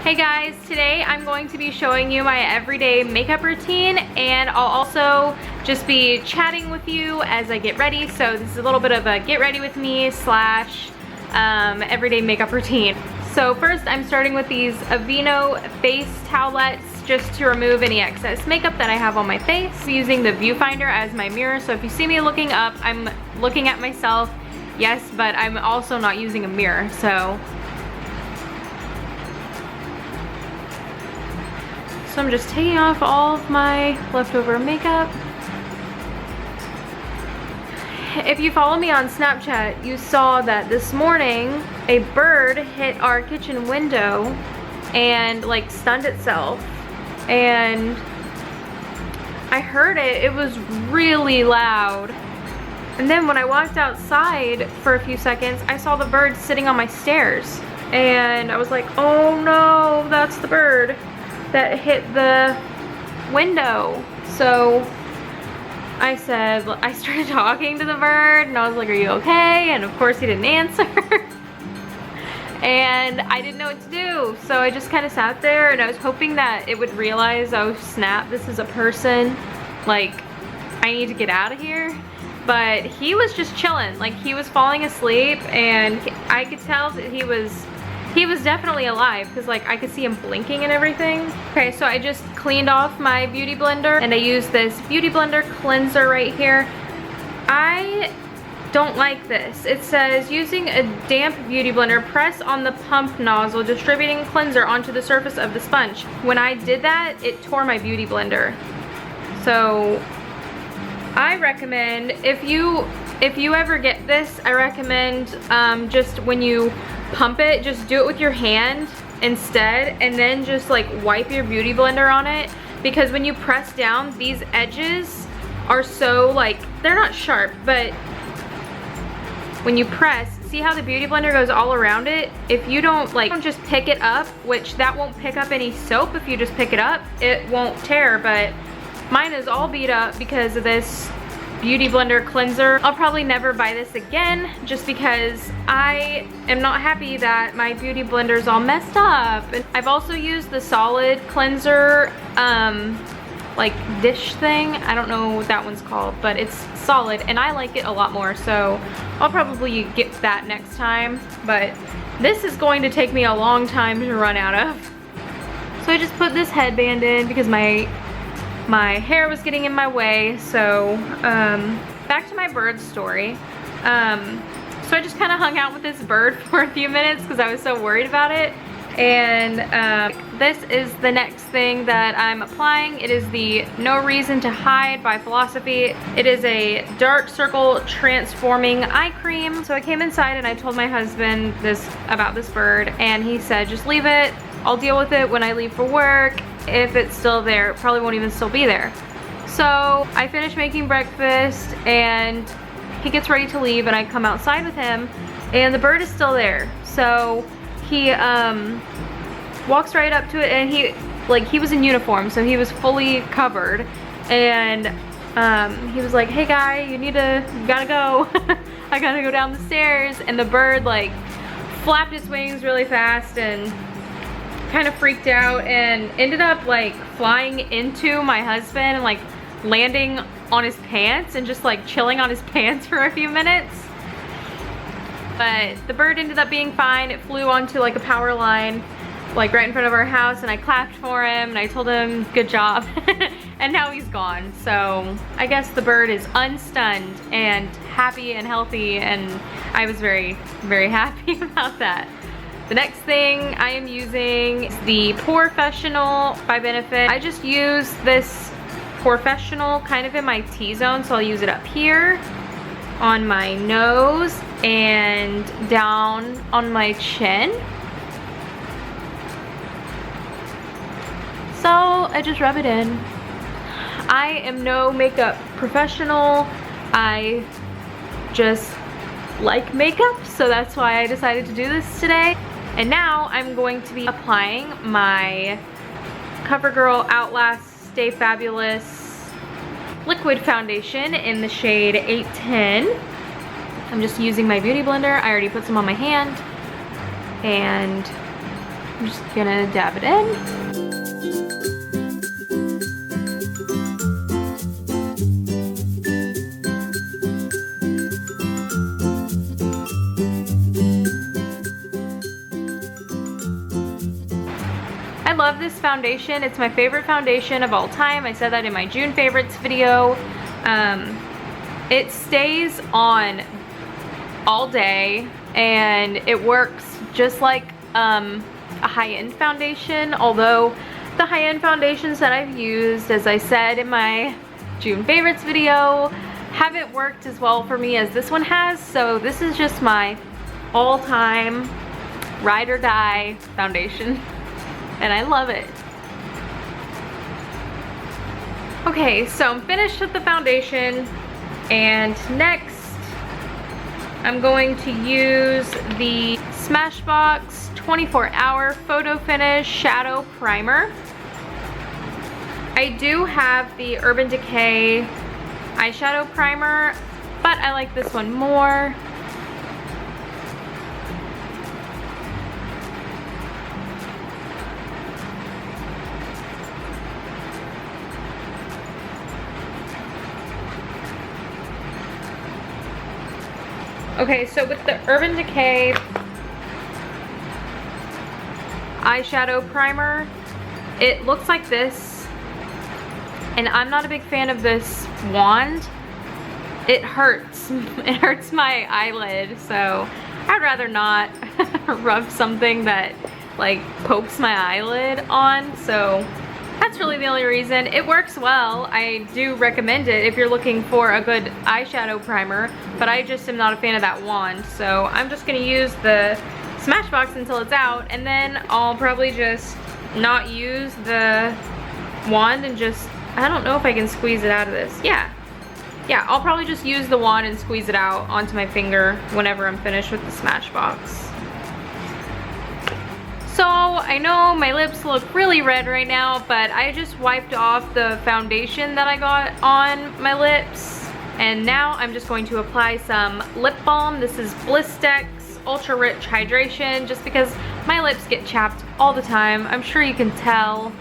Hey guys, today I'm going to be showing you my everyday makeup routine, and I'll also just be chatting with you as I get ready. So this is a little bit of a get ready with me slash everyday makeup routine. So first I'm starting with these Aveeno face towelettes just to remove any excess makeup that I have on my face, using the viewfinder as my mirror. So if you see me looking up, I'm looking at myself, yes, but I'm also not using a mirror. So I'm just taking off all of my leftover makeup. If you follow me on Snapchat, you saw that this morning a bird hit our kitchen window and like stunned itself. And I heard it, it was really loud. And then when I walked outside for a few seconds, I saw the bird sitting on my stairs. And I was like, oh no, that's the bird that hit the window. So I started talking to the bird and I was like, are you okay? And of course he didn't answer. And I didn't know what to do. So I just kind of sat there and I was hoping that it would realize, oh snap, this is a person. Like, I need to get out of here. But he was just chilling. Like, he was falling asleep and I could tell that he was definitely alive because like I could see him blinking and everything. Okay, so I just cleaned off my beauty blender and I used this beauty blender cleanser right here. I don't like this. It says using a damp beauty blender, press on the pump nozzle, distributing cleanser onto the surface of the sponge. When I did that, it tore my beauty blender. So I recommend, if you ever get this, I recommend just when you pump it, just do it with your hand instead, and then just like wipe your beauty blender on it, because when you press down, these edges are so like, they're not sharp, but when you press, see how the beauty blender goes all around it? If you don't just pick it up, which that won't pick up any soap, if you just pick it up, it won't tear, but mine is all beat up because of this beauty blender cleanser. I'll probably never buy this again just because I am not happy that my beauty blender is all messed up. And I've also used the solid cleanser like dish thing. I don't know what that one's called, but it's solid and I like it a lot more, so I'll probably get that next time. But this is going to take me a long time to run out of. So I just put this headband in because my hair was getting in my way. So back to my bird story. So I just kind of hung out with this bird for a few minutes because I was so worried about it. And this is the next thing that I'm applying. It is the No Reason to Hide by Philosophy. It is a dark circle transforming eye cream. So I came inside and I told my husband about this bird, and he said just leave it, I'll deal with it when I leave for work. If it's still there, it probably won't even still be there. So I finish making breakfast and he gets ready to leave and I come outside with him and the bird is still there. So he walks right up to it, and he was in uniform, so he was fully covered, and he was like, hey guy, you gotta go. I gotta go down the stairs. And the bird like flapped its wings really fast and kind of freaked out and ended up like flying into my husband and like landing on his pants and just like chilling on his pants for a few minutes. But the bird ended up being fine. It flew onto like a power line like right in front of our house, and I clapped for him and I told him good job. And now he's gone. So I guess the bird is unstunned and happy and healthy, and I was very, very happy about that. The next thing I am using is the Professional by Benefit. I just use this Professional kind of in my T-zone, so I'll use it up here on my nose and down on my chin. So I just rub it in. I am no makeup professional. I just like makeup, so that's why I decided to do this today. And now I'm going to be applying my CoverGirl Outlast Stay Fabulous liquid foundation in the shade 810. I'm just using my beauty blender. I already put some on my hand, and I'm just gonna dab it in. I love this foundation. It's my favorite foundation of all time. I said that in my June favorites video. It stays on all day and it works just like a high-end foundation, although the high-end foundations that I've used, as I said in my June favorites video, haven't worked as well for me as this one has. So this is just my all-time ride or die foundation and I love it. Okay, so I'm finished with the foundation, and next I'm going to use the Smashbox 24-Hour Photo Finish Shadow Primer. I do have the Urban Decay eyeshadow primer, but I like this one more. Okay, so with the Urban Decay eyeshadow primer, it looks like this, and I'm not a big fan of this wand. It hurts. It hurts my eyelid, so I'd rather not rub something that like pokes my eyelid on, so that's really the only reason. It works well. I do recommend it if you're looking for a good eyeshadow primer, but I just am not a fan of that wand. So I'm just gonna use the Smashbox until it's out, and then I'll probably just not use the wand and just, I don't know if I can squeeze it out of this. Yeah, I'll probably just use the wand and squeeze it out onto my finger whenever I'm finished with the Smashbox. So I know my lips look really red right now, but I just wiped off the foundation that I got on my lips. And now I'm just going to apply some lip balm. This is Blistex Ultra Rich Hydration, just because my lips get chapped all the time. I'm sure you can tell.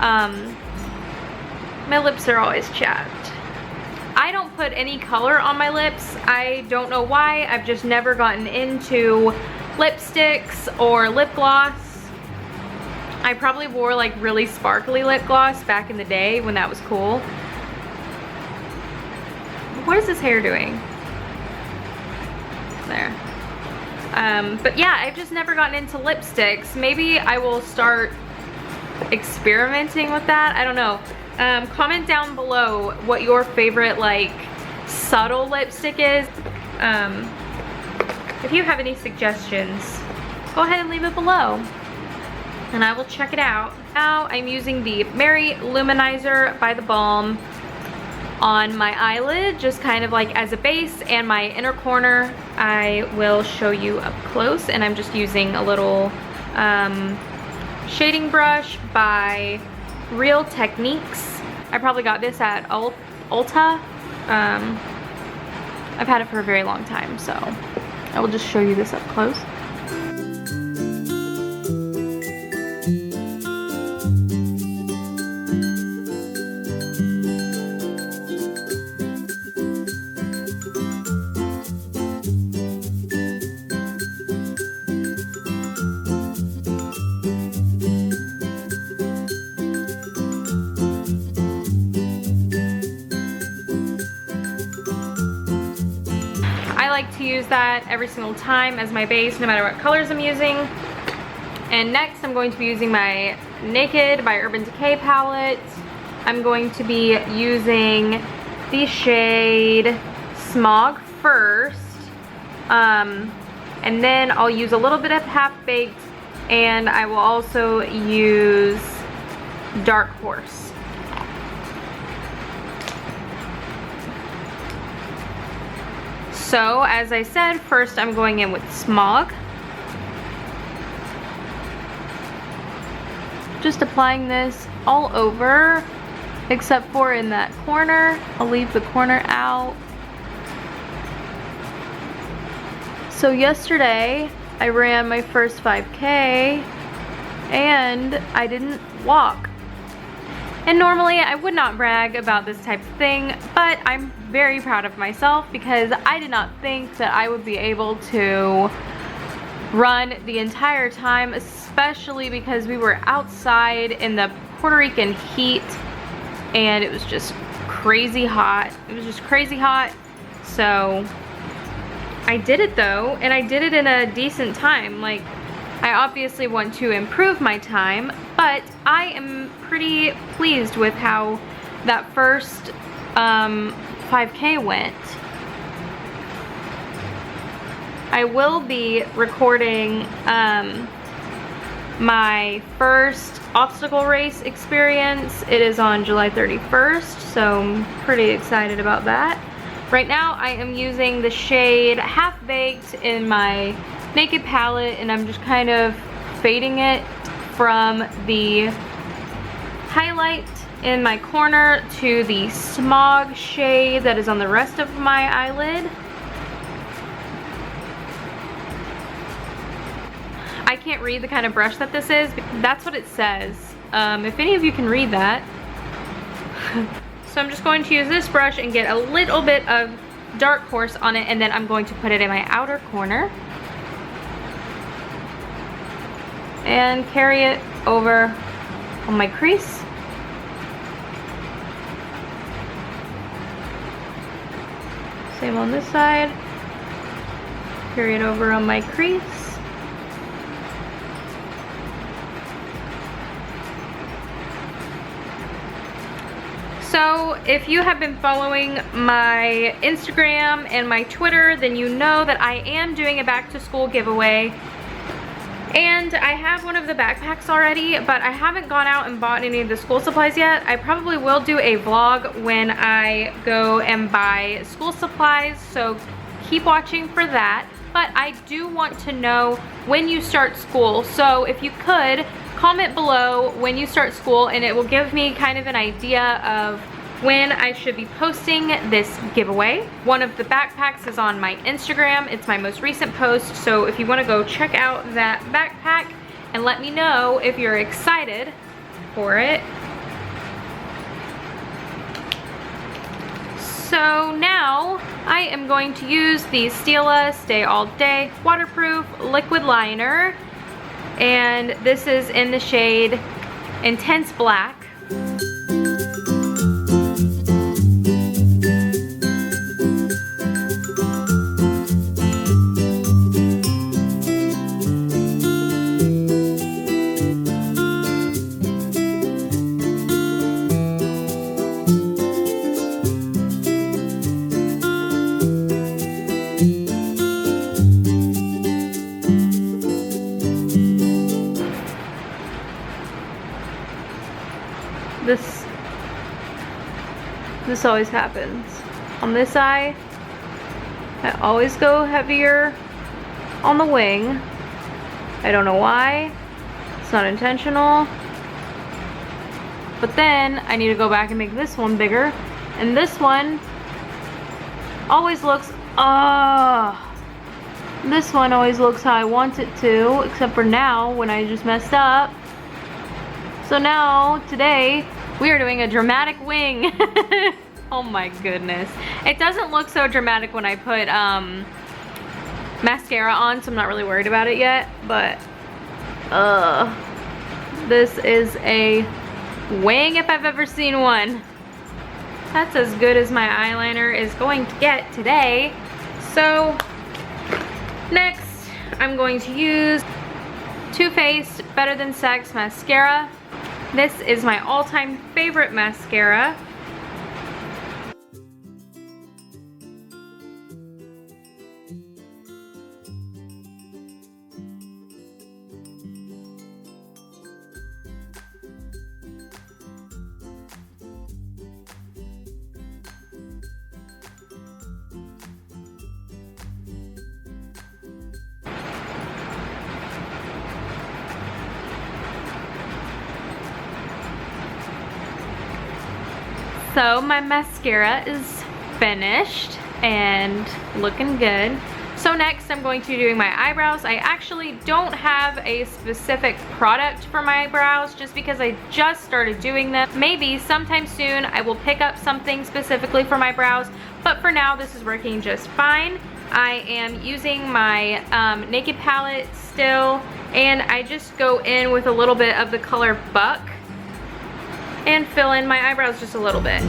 My lips are always chapped. I don't put any color on my lips. I don't know why. I've just never gotten into lipsticks or lip gloss. I probably wore like really sparkly lip gloss back in the day when that was cool. What is this hair doing? There. But yeah, I've just never gotten into lipsticks. Maybe I will start experimenting with that. I don't know. Comment down below what your favorite like subtle lipstick is. If you have any suggestions, go ahead and leave it below and I will check it out. Now I'm using the Mary Luminizer by The Balm on my eyelid, just kind of like as a base, and my inner corner I will show you up close, and I'm just using a little shading brush by Real Techniques. I probably got this at Ulta. I've had it for a very long time, so I will just show you this up close. I like to use that every single time as my base, no matter what colors I'm using. And next I'm going to be using my Naked by Urban Decay palette. I'm going to be using the shade Smog first, and then I'll use a little bit of Half Baked, and I will also use Dark Horse. So, as I said, first I'm going in with Smog. Just applying this all over, except for in that corner. I'll leave the corner out. So yesterday, I ran my first 5K, and I didn't walk. And normally I would not brag about this type of thing, but I'm very proud of myself because I did not think that I would be able to run the entire time, especially because we were outside in the Puerto Rican heat and it was just crazy hot. It was just crazy hot. So I did it though, and I did it in a decent time. Like, I obviously want to improve my time, but I am pretty pleased with how that first 5K went. I will be recording my first obstacle race experience. It is on July 31st, so I'm pretty excited about that. Right now I am using the shade Half Baked in my Naked palette, and I'm just kind of fading it from the highlight in my corner to the Smog shade that is on the rest of my eyelid. I can't read the kind of brush that this is. That's what it says. If any of you can read that. So I'm just going to use this brush and get a little bit of dark horse on it, and then I'm going to put it in my outer corner and carry it over on my crease. Same on this side. Carry it over on my crease. So if you have been following my Instagram and my Twitter, then you know that I am doing a back to school giveaway. And I have one of the backpacks already, but I haven't gone out and bought any of the school supplies yet. I probably will do a vlog when I go and buy school supplies, so keep watching for that. But I do want to know when you start school, so if you could, comment below when you start school, and it will give me kind of an idea of when I should be posting this giveaway. One of the backpacks is on my Instagram. It's my most recent post, so if you want to go check out that backpack and let me know if you're excited for it. So now I am going to use the Stila Stay All Day Waterproof Liquid Liner, and this is in the shade Intense Black. This always happens. On this eye, I always go heavier on the wing. I don't know why. It's not intentional. But then I need to go back and make this one bigger. And this one always looks, this one always looks how I want it to, except for now when I just messed up. So now, today, we are doing a dramatic wing. Oh my goodness. It doesn't look so dramatic when I put mascara on, so I'm not really worried about it yet, but this is a wing if I've ever seen one. That's as good as my eyeliner is going to get today. So next I'm going to use Too Faced Better Than Sex mascara. This is my all-time favorite mascara. So my mascara is finished and looking good. So next I'm going to be doing my eyebrows. I actually don't have a specific product for my eyebrows just because I just started doing them. Maybe sometime soon I will pick up something specifically for my brows, but for now this is working just fine. I am using my Naked palette still, and I just go in with a little bit of the color Buck and fill in my eyebrows just a little bit.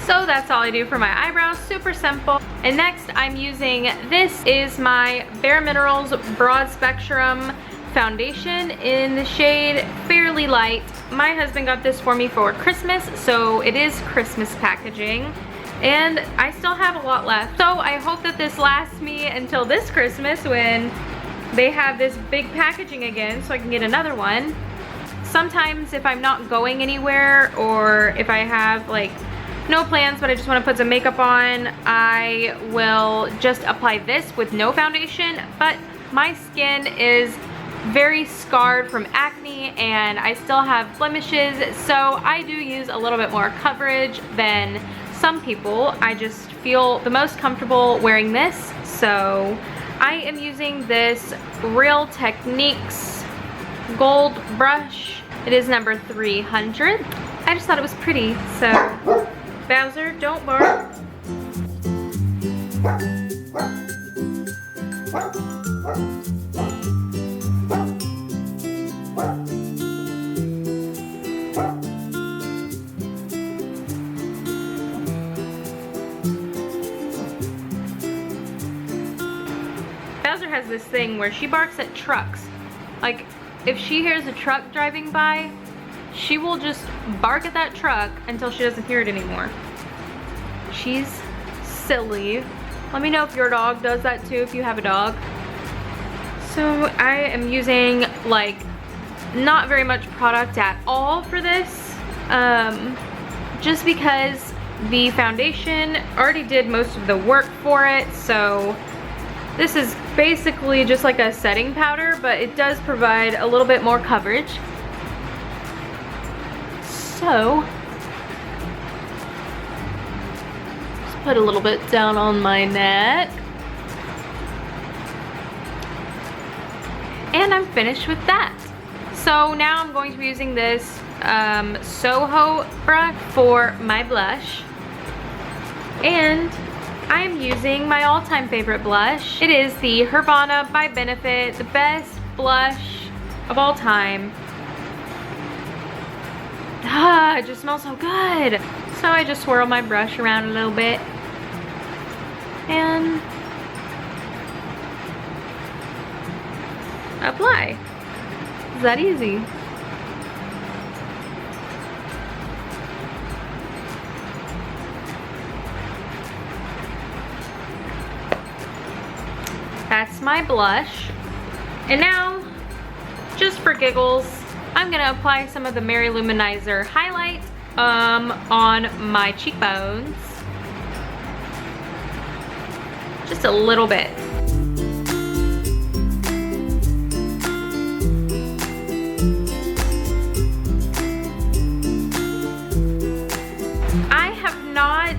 So that's all I do for my eyebrows, super simple. And next I'm using, this is my Bare Minerals Broad Spectrum foundation in the shade Fairly Light. My husband got this for me for Christmas, so it is Christmas packaging. And I still have a lot left. So I hope that this lasts me until this Christmas when they have this big packaging again so I can get another one. Sometimes if I'm not going anywhere, or if I have like no plans but I just want to put some makeup on, I will just apply this with no foundation. But my skin is very scarred from acne and I still have blemishes, so I do use a little bit more coverage than some people. I just feel the most comfortable wearing this, so I am using this Real Techniques gold brush. It is number 300. I just thought it was pretty, so Bowser, don't bark. Bowser has this thing where she barks at trucks. Like, if she hears a truck driving by, she will just bark at that truck until she doesn't hear it anymore. She's silly. Let me know if your dog does that too, if you have a dog. So I am using like not very much product at all for this, just because the foundation already did most of the work for it. So this is basically just like a setting powder, but it does provide a little bit more coverage. So, just put a little bit down on my neck. And I'm finished with that. So now I'm going to be using this Soho brush for my blush. And I'm using my all-time favorite blush. It is the Hervana by Benefit, the best blush of all time. Ah, it just smells so good. So I just swirl my brush around a little bit. And apply. It's that easy. That's my blush. And now, just for giggles, I'm gonna apply some of the Mary Luminizer highlight on my cheekbones. Just a little bit. I have not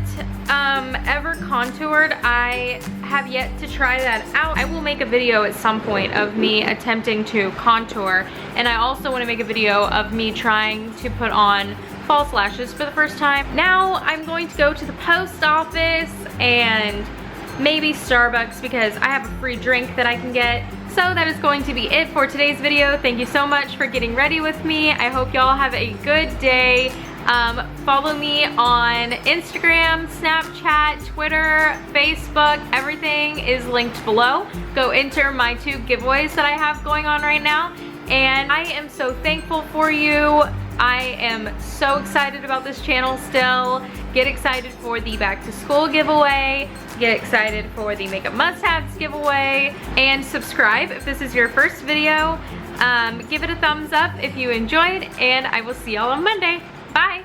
ever contoured. I have yet to try that out. I will make a video at some point of me attempting to contour, and I also want to make a video of me trying to put on false lashes for the first time. Now I'm going to go to the post office and maybe Starbucks because I have a free drink that I can get. So that is going to be it for today's video. Thank you so much for getting ready with me. I hope y'all have a good day. Follow me on Instagram, Snapchat, Twitter, Facebook. Everything is linked below. Go enter my 2 giveaways that I have going on right now. And I am so thankful for you. I am so excited about this channel still. Get excited for the back to school giveaway. Get excited for the makeup must-haves giveaway. And subscribe if this is your first video. Give it a thumbs up if you enjoyed, and I will see y'all on Monday. Bye.